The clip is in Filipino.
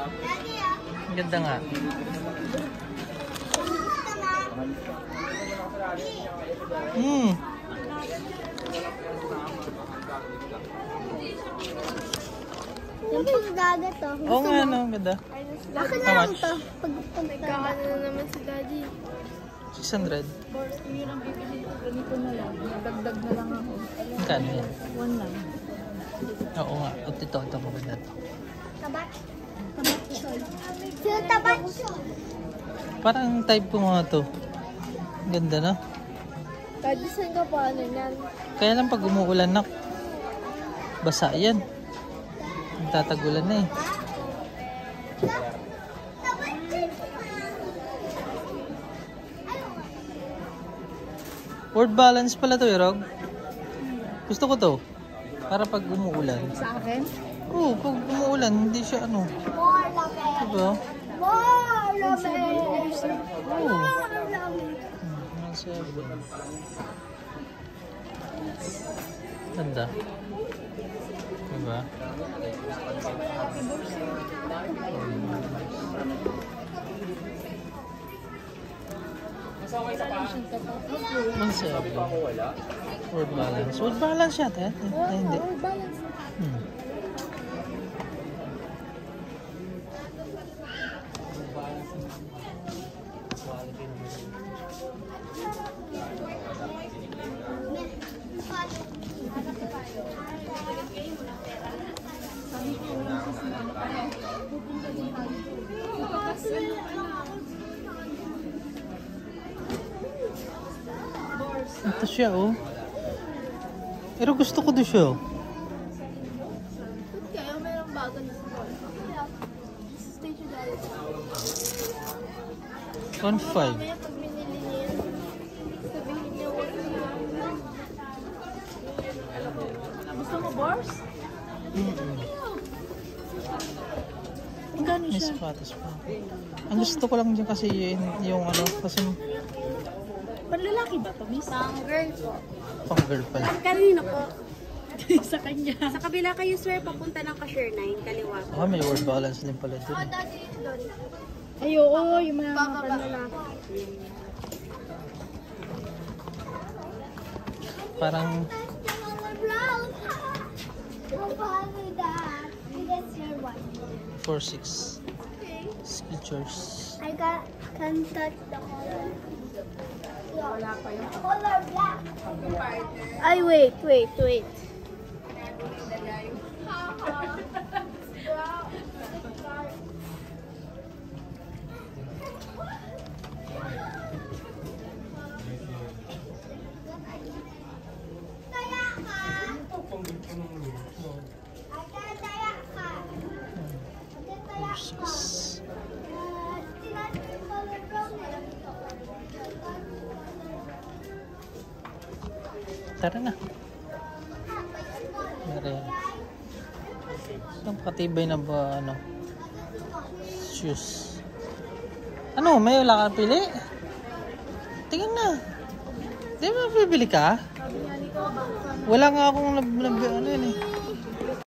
Ang ganda nga. Yung pagdagat to. Oo nga, no? Ang ganda. Ako na lang to. Nagkakano na naman si Daddy. 600. Yun ang bibili ko. Ganito na lang. Nagdagdag na lang ako. Magkano yan? 1 lang. Oo nga. Ito maganda to. Tabat. Yung tabat. Parang type ko nga to. Ang ganda na. Daddy, saan ka pa ano yan? Kaya lang pag umuulan na, basa yan. Tatagulan na eh. Word balance pala to, Rog. Gusto ko to. Para pag umuulan. Sa akin? Oo, pag umuulan, hindi siya ano. More lamig. Diba? More lamig. Oo. More lamig. Ganda. Diba? Mansebe. Word balance. Word balance siya, te. Hindi. Word balance. Ito siya, oh. Pero gusto ko doon siya, oh. Kaya mayroong bago na sa mall. Stage yung Daddy. 1.5. Mamaya pag binili niya yan, sabihin niya, gusto mo bars? Magkano May siya? sapatos pa. Ang gusto ko lang dyan kasi yung ano, kasi Panlalaki ba ito, miss? Pang girl po. pang girl pala. Kanino po? Sa kanya. Sa kabila kayo, sir, papunta ng Cashier 9, kaliwa. Ah, may word balance din pala dun. Ay, oo, yung mga panlalaki. Parang 4.6. Skechers. I can touch the color. Wala pa yung color black. Ay, wait. Tara na. Meron. Napakatibay na ba, ano? Shoes. Ano, may wala ka pili? Tingin na. Di ba bibili ka? Wala nga akong ano yun eh.